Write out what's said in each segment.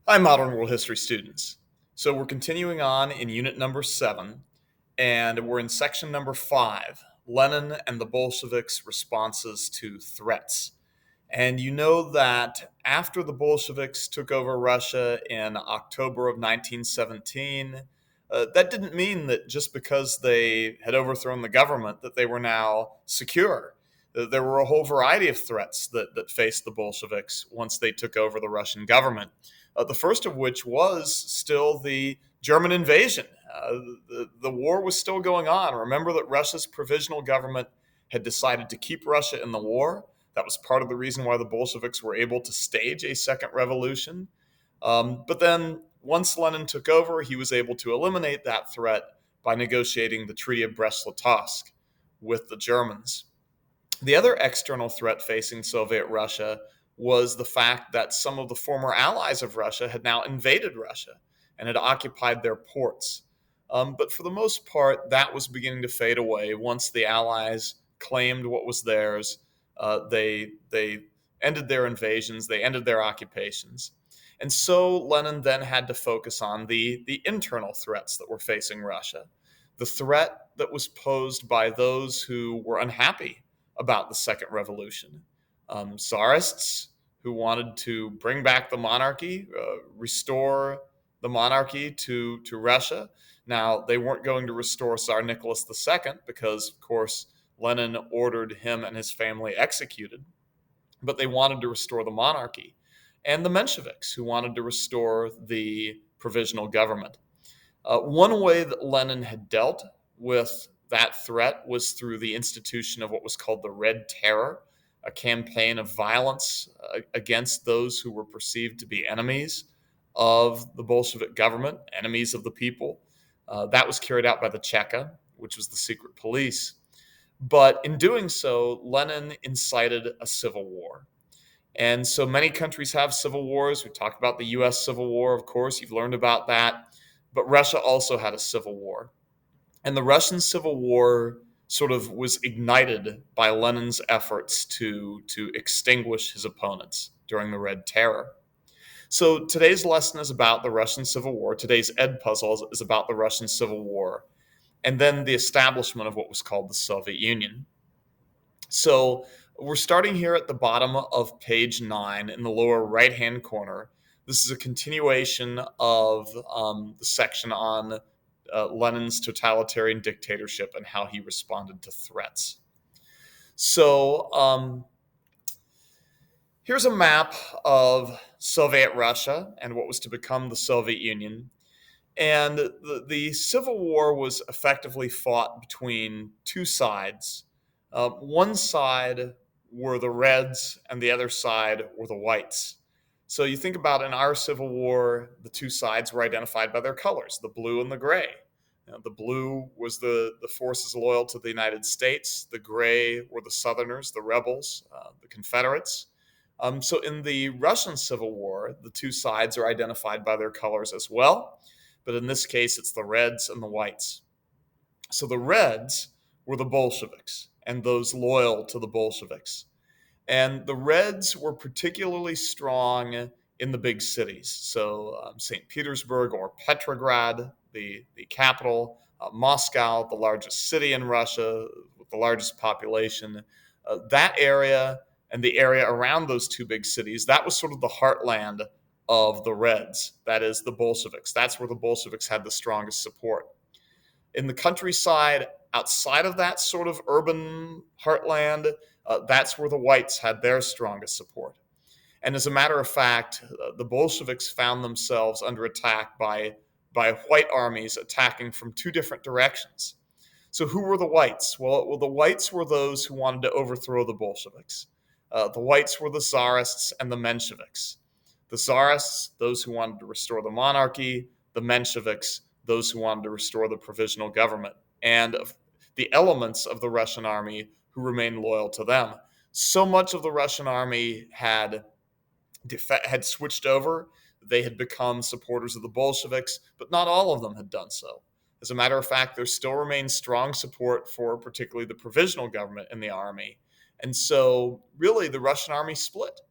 Hi, Modern World History students. So we're continuing on in unit number 7, and we're in section number 5, Lenin and the Bolsheviks' responses to threats. And you know that after the Bolsheviks took over Russia in October of 1917, that didn't mean that just because they had overthrown the government that they were now secure. There were a whole variety of threats that faced the Bolsheviks once they took over the Russian government. The first of which was still the German invasion. The war was still going on. Remember that Russia's provisional government had decided to keep Russia in the war. That was part of the reason why the Bolsheviks were able to stage a second revolution. But then, once Lenin took over, he was able to eliminate that threat by negotiating the Treaty of Brest-Litovsk with the Germans. The other external threat facing Soviet Russia was the fact that some of the former allies of Russia had now invaded Russia and had occupied their ports. But for the most part, that was beginning to fade away once the allies claimed what was theirs. They ended their invasions, they ended their occupations. And so Lenin then had to focus on the internal threats that were facing Russia. The threat that was posed by those who were unhappy about the Second Revolution. Tsarists who wanted to bring back the monarchy, restore the monarchy to Russia. Now, they weren't going to restore Tsar Nicholas II because, of course, Lenin ordered him and his family executed, but they wanted to restore the monarchy. And the Mensheviks, who wanted to restore the provisional government. One way that Lenin had dealt with that threat was through the institution of what was called the Red Terror, a campaign of violence against those who were perceived to be enemies of the Bolshevik government, enemies of the people. That was carried out by the Cheka, which was the secret police. But in doing so, Lenin incited a civil war. And so many countries have civil wars. We talked about the US Civil War, of course, you've learned about that. But Russia also had a civil war. And the Russian Civil War sort of was ignited by Lenin's efforts to extinguish his opponents during the Red Terror. So today's lesson is about the Russian Civil War. Today's Ed puzzle is about the Russian Civil War and then the establishment of what was called the Soviet Union. So we're starting here at the bottom of page 9 in the lower right-hand corner. This is a continuation of the section on Lenin's totalitarian dictatorship and how he responded to threats. So here's a map of Soviet Russia and what was to become the Soviet Union. And the Civil War was effectively fought between two sides. One side were the Reds, and the other side were the Whites. So you think about in our Civil War, the two sides were identified by their colors, the blue and the gray. The blue was the forces loyal to the United States. The gray were the Southerners, the rebels, the Confederates. So in the Russian Civil War, the two sides are identified by their colors as well. But in this case, it's the Reds and the Whites. So the Reds were the Bolsheviks and those loyal to the Bolsheviks. And the Reds were particularly strong in the big cities. So St. Petersburg or Petrograd, the capital, Moscow, the largest city in Russia with the largest population. That area and the area around those two big cities, that was sort of the heartland of the Reds. That is the Bolsheviks. That's where the Bolsheviks had the strongest support. In the countryside, outside of that sort of urban heartland, that's where the Whites had their strongest support. And as a matter of fact, the Bolsheviks found themselves under attack by white armies attacking from two different directions. So who were the Whites? Well, the Whites were those who wanted to overthrow the Bolsheviks. The Whites were the Tsarists and the Mensheviks. The Tsarists, those who wanted to restore the monarchy, the Mensheviks, those who wanted to restore the provisional government, and the elements of the Russian army who remained loyal to them. So much of the Russian army had switched over. They had become supporters of the Bolsheviks, but not all of them had done so. As a matter of fact, there still remains strong support for particularly the provisional government in the army. And so really the Russian army split.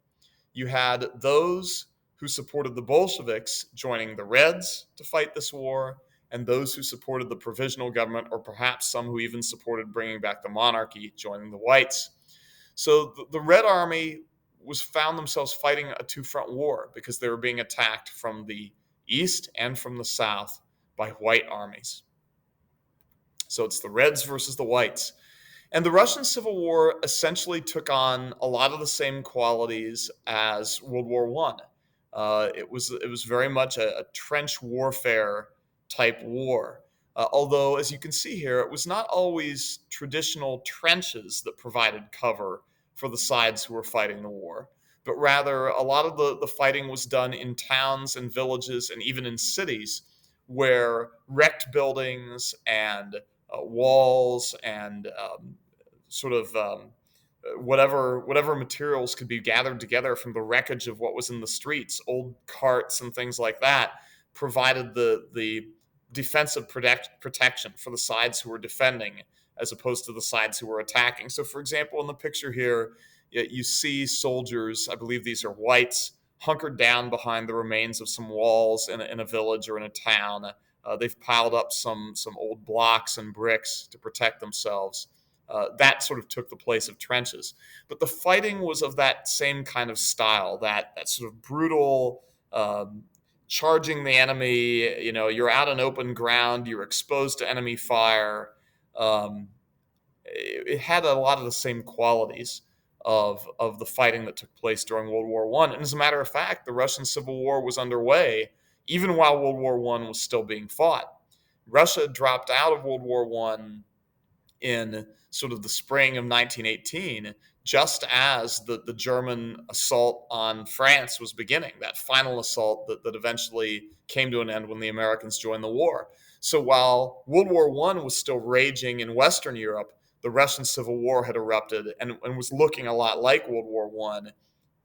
You had those who supported the Bolsheviks joining the Reds to fight this war, and those who supported the provisional government, or perhaps some who even supported bringing back the monarchy, joining the Whites. So the Red Army found themselves fighting a two-front war because they were being attacked from the east and from the south by white armies. So it's the Reds versus the Whites. And the Russian Civil War essentially took on a lot of the same qualities as World War One. It was very much a trench warfare type war. Although, as you can see here, it was not always traditional trenches that provided cover for the sides who were fighting the war, but rather a lot of the fighting was done in towns and villages and even in cities where wrecked buildings and walls and sort of whatever materials could be gathered together from the wreckage of what was in the streets, old carts and things like that, provided the defensive protection for the sides who were defending as opposed to the sides who were attacking. So, for example, in the picture here, you see soldiers, I believe these are whites, hunkered down behind the remains of some walls in a village or in a town. They've piled up some old blocks and bricks to protect themselves. That sort of took the place of trenches. But the fighting was of that same kind of style, that sort of brutal, charging the enemy. You're out on open ground, you're exposed to enemy fire. It had a lot of the same qualities of the fighting that took place during World War One. And as a matter of fact, the Russian Civil War was underway even while World War One was still being fought. Russia dropped out of World War One in sort of the spring of 1918, just as the German assault on France was beginning, that final assault that eventually came to an end when the Americans joined the war. So while World War I was still raging in Western Europe, the Russian Civil War had erupted and was looking a lot like World War I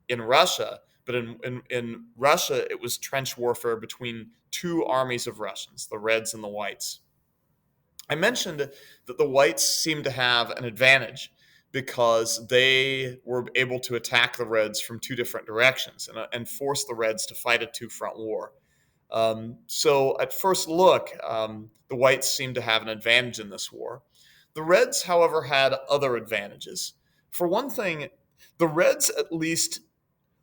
in Russia. But in Russia, it was trench warfare between two armies of Russians, the Reds and the Whites. I mentioned that the Whites seemed to have an advantage because they were able to attack the Reds from two different directions and force the Reds to fight a two-front war. So at first look, the Whites seemed to have an advantage in this war. The Reds, however, had other advantages. For one thing, the Reds at least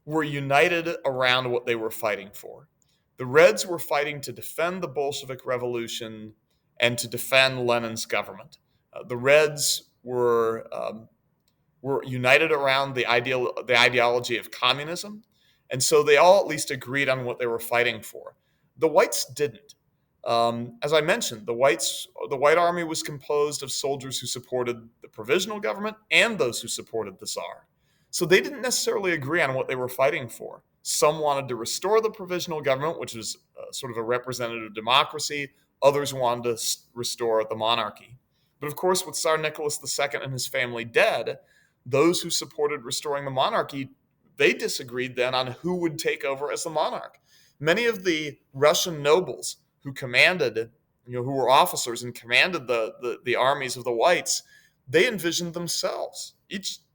were united around what they were fighting for. The Reds were fighting to defend the Bolshevik Revolution and to defend Lenin's government. The Reds were united around the ideology of communism, and so they all at least agreed on what they were fighting for. The Whites didn't. As I mentioned, the White Army was composed of soldiers who supported the provisional government and those who supported the Tsar. So they didn't necessarily agree on what they were fighting for. Some wanted to restore the provisional government, which was sort of a representative democracy. Others wanted to restore the monarchy. But of course, with Tsar Nicholas II and his family dead, those who supported restoring the monarchy, they disagreed then on who would take over as the monarch. Many of the Russian nobles who commanded, who were officers and commanded the armies of the Whites, they envisioned themselves.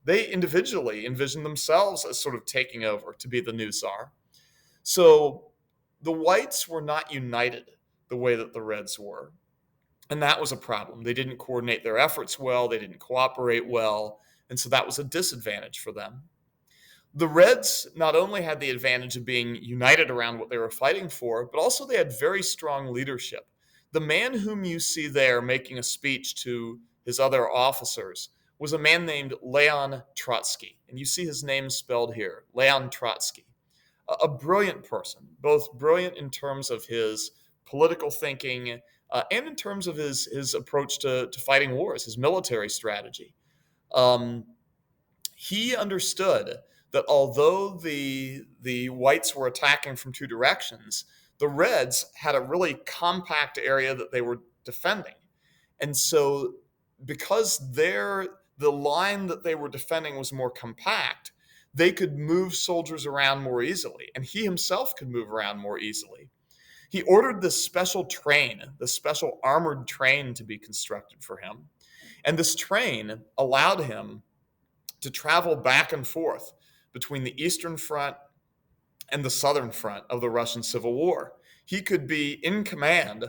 They individually envisioned themselves as sort of taking over to be the new Tsar. So the Whites were not united the way that the Reds were. And that was a problem. They didn't coordinate their efforts well, they didn't cooperate well, and so that was a disadvantage for them. The Reds not only had the advantage of being united around what they were fighting for, but also they had very strong leadership. The man whom you see there making a speech to his other officers was a man named Leon Trotsky, and you see his name spelled here, Leon Trotsky. A brilliant person, both brilliant in terms of his political thinking and in terms of his approach to fighting wars, his military strategy. He understood that although the Whites were attacking from two directions, the Reds had a really compact area that they were defending. And so because the line that they were defending was more compact, they could move soldiers around more easily, and he himself could move around more easily. He ordered this special train, this special armored train to be constructed for him. And this train allowed him to travel back and forth between the Eastern Front and the southern front of the Russian Civil War. He could be in command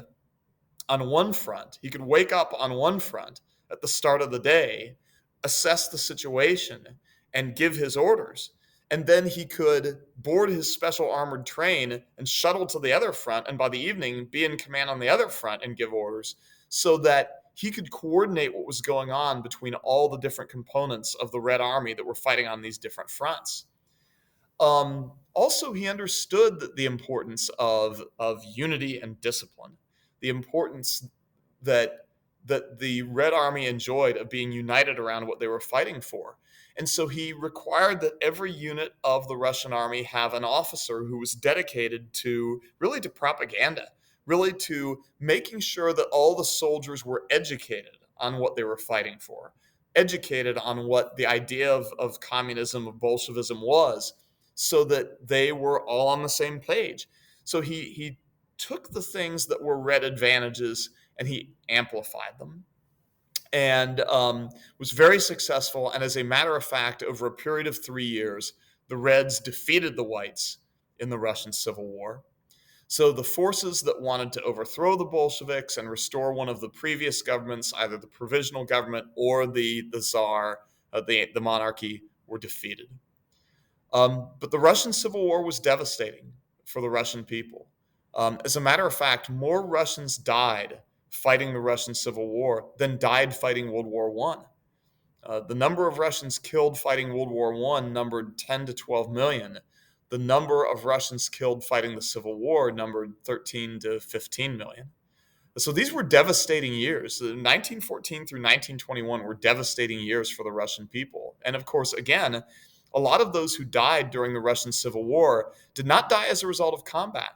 on one front. He could wake up on one front at the start of the day, assess the situation, and give his orders. And then he could board his special armored train and shuttle to the other front, and by the evening be in command on the other front and give orders, so that he could coordinate what was going on between all the different components of the Red Army that were fighting on these different fronts. Also, he understood the importance of unity and discipline, the importance that the Red Army enjoyed of being united around what they were fighting for. And so he required that every unit of the Russian army have an officer who was dedicated to really to propaganda, really to making sure that all the soldiers were educated on what they were fighting for, educated on what the idea of communism, of Bolshevism was, so that they were all on the same page. So he took the things that were Red advantages and he amplified them, and was very successful. And as a matter of fact, over a period of 3 years, the Reds defeated the Whites in the Russian Civil War. So the forces that wanted to overthrow the Bolsheviks and restore one of the previous governments, either the provisional government or the Tsar, the monarchy, were defeated. But the Russian Civil War was devastating for the Russian people. As a matter of fact, more Russians died fighting the Russian Civil War than died fighting World War I. The number of Russians killed fighting World War I numbered 10 to 12 million. The number of Russians killed fighting the Civil War numbered 13 to 15 million. So these were devastating years. 1914 through 1921 were devastating years for the Russian people. And of course, again, a lot of those who died during the Russian Civil War did not die as a result of combat,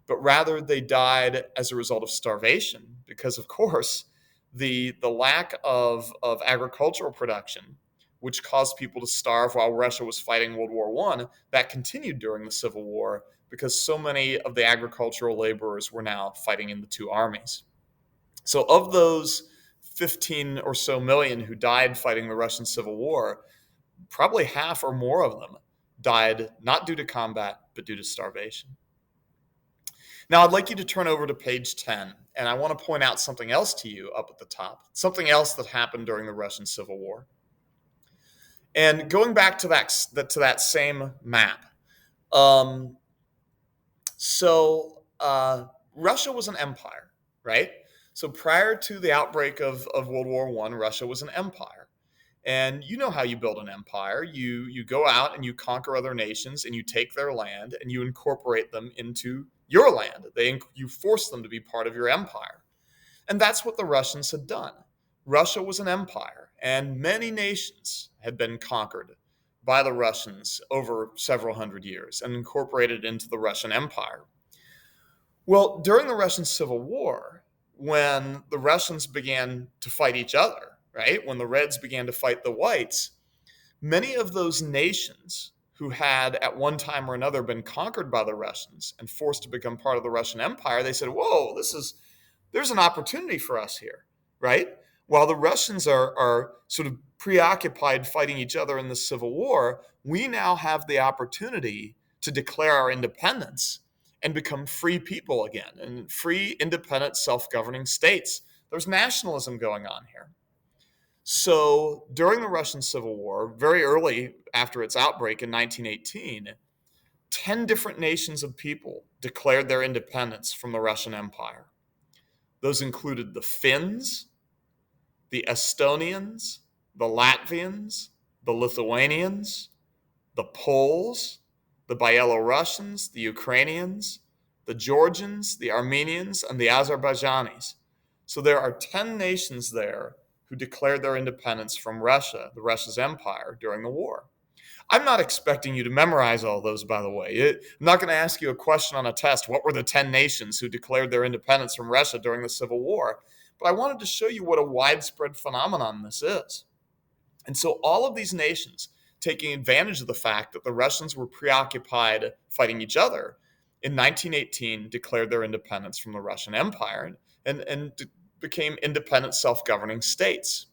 but rather they died as a result of starvation, because of course the lack of agricultural production, which caused people to starve while Russia was fighting World War I, that continued during the Civil War because so many of the agricultural laborers were now fighting in the two armies. So of those 15 or so million who died fighting the Russian Civil War, probably half or more of them died not due to combat, but due to starvation. Now, I'd like you to turn over to page 10, and I want to point out something else to you up at the top, something else that happened during the Russian Civil War. And going back to that same map, Russia was an empire, right? So prior to the outbreak of World War I, Russia was an empire. And you know how you build an empire. You go out and you conquer other nations and you take their land and you incorporate them into your land. You force them to be part of your empire. And that's what the Russians had done. Russia was an empire, and many nations had been conquered by the Russians over several hundred years and incorporated into the Russian Empire. Well, during the Russian Civil War, when the Russians began to fight each other, right? When the Reds began to fight the Whites, many of those nations who had at one time or another been conquered by the Russians and forced to become part of the Russian Empire, they said, whoa, there's an opportunity for us here, right? While the Russians are sort of preoccupied fighting each other in the Civil War, we now have the opportunity to declare our independence and become free people again, and free, independent, self-governing states. There's nationalism going on here. So during the Russian Civil War, very early after its outbreak in 1918, 10 different nations of people declared their independence from the Russian Empire. Those included the Finns, the Estonians, the Latvians, the Lithuanians, the Poles, the Byelorussians, the Ukrainians, the Georgians, the Armenians, and the Azerbaijanis. So there are 10 nations there who declared their independence from Russia, Russia's empire, during the war. I'm not expecting you to memorize all those, by the way. I'm not going to ask you a question on a test. What were the 10 nations who declared their independence from Russia during the Civil War? But I wanted to show you what a widespread phenomenon this is. And so all of these nations, taking advantage of the fact that the Russians were preoccupied fighting each other, in 1918 declared their independence from the Russian Empire and became independent self-governing states.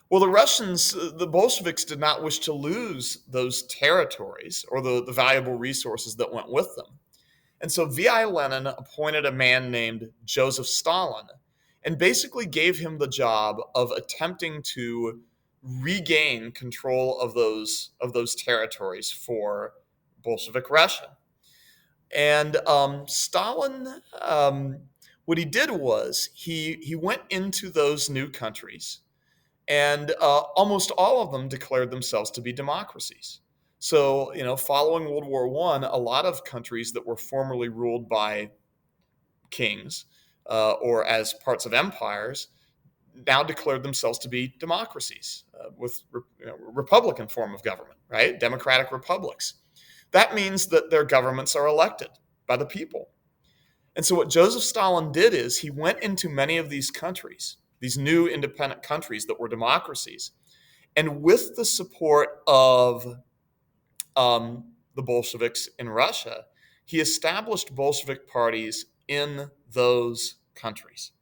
Well, the Bolsheviks did not wish to lose those territories or the valuable resources that went with them. And so V.I. Lenin appointed a man named Joseph Stalin and basically gave him the job of attempting to regain control of those territories for Bolshevik Russia. And Stalin, what he did was he went into those new countries, and almost all of them declared themselves to be democracies. So, following World War I, a lot of countries that were formerly ruled by kings or as parts of empires now declared themselves to be democracies with Republican form of government, right? Democratic republics. That means that their governments are elected by the people. And so what Joseph Stalin did is he went into many of these countries, these new independent countries that were democracies, and with the support of the Bolsheviks in Russia, he established Bolshevik parties in those countries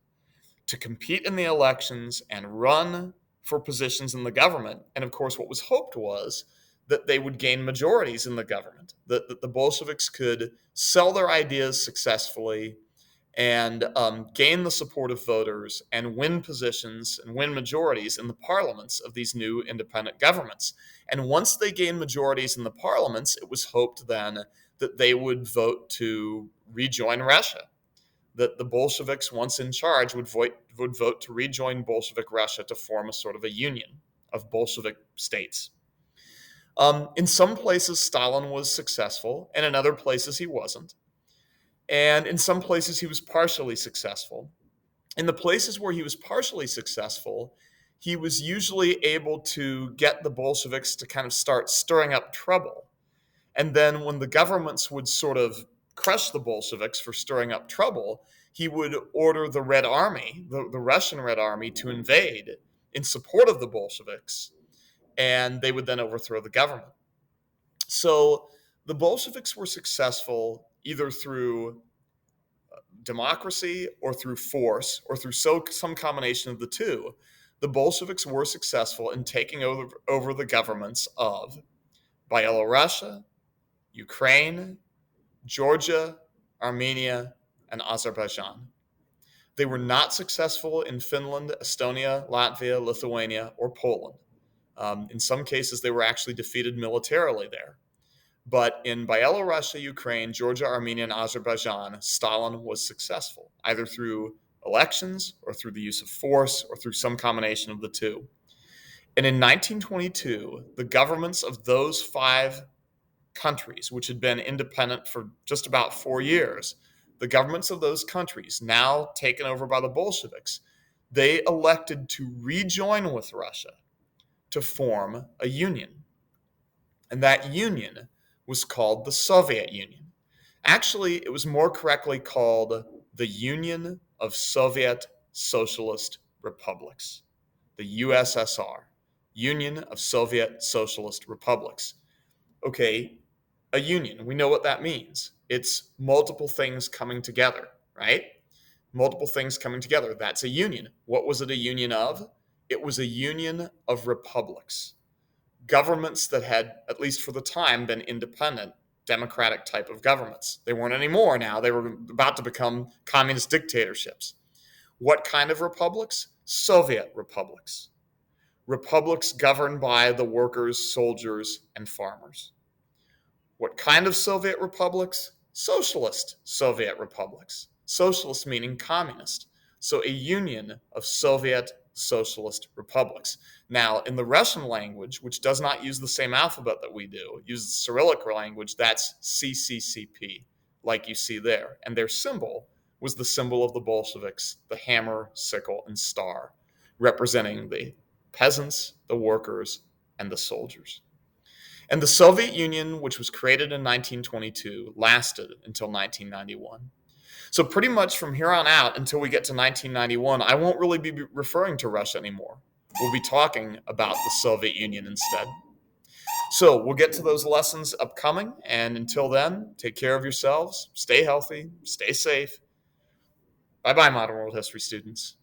to compete in the elections and run for positions in the government. And of course, what was hoped was that they would gain majorities in the government, that the Bolsheviks could sell their ideas successfully and gain the support of voters and win positions and win majorities in the parliaments of these new independent governments. And once they gained majorities in the parliaments, it was hoped then that they would vote to rejoin Russia, that the Bolsheviks, once in charge, would vote to rejoin Bolshevik Russia to form a sort of a union of Bolshevik states. In some places, Stalin was successful, and in other places, he wasn't. And in some places, he was partially successful. In the places where he was partially successful, he was usually able to get the Bolsheviks to kind of start stirring up trouble. And then when the governments would sort of crush the Bolsheviks for stirring up trouble, he would order the Red Army, the Russian Red Army, to invade in support of the Bolsheviks, and they would then overthrow the government. So the Bolsheviks were successful either through democracy or through force or through some combination of the two. The Bolsheviks were successful in taking over the governments of Byelorussia, Ukraine, Georgia, Armenia, and Azerbaijan. They were not successful in Finland, Estonia, Latvia, Lithuania, or Poland. In some cases, they were actually defeated militarily there. But in Byelorussia, Ukraine, Georgia, Armenia, and Azerbaijan, Stalin was successful, either through elections or through the use of force or through some combination of the two. And in 1922, the governments of those 5 countries, which had been independent for just about 4 years, the governments of those countries, now taken over by the Bolsheviks, they elected to rejoin with Russia to form a union. And that union was called the Soviet Union. Actually, it was more correctly called the Union of Soviet Socialist Republics, the USSR, Union of Soviet Socialist Republics. Okay, a union, we know what that means. It's multiple things coming together, right? Multiple things coming together. That's a union. What was it a union of? It was a union of republics, governments that had, at least for the time, been independent, democratic type of governments. They weren't anymore now. They were about to become communist dictatorships. What kind of republics? Soviet republics. Republics governed by the workers, soldiers, and farmers. What kind of Soviet republics? Socialist Soviet republics. Socialist meaning communist. So a union of Soviet socialist republics. Now, in the Russian language, which does not use the same alphabet that we do, uses the Cyrillic language, that's CCCP, like you see there. And their symbol was the symbol of the Bolsheviks, the hammer, sickle, and star, representing the peasants, the workers, and the soldiers. And the Soviet Union, which was created in 1922, lasted until 1991. So pretty much from here on out until we get to 1991, I won't really be referring to Russia anymore. We'll be talking about the Soviet Union instead. So we'll get to those lessons upcoming. And until then, take care of yourselves, stay healthy, stay safe. Bye-bye, Modern World History students.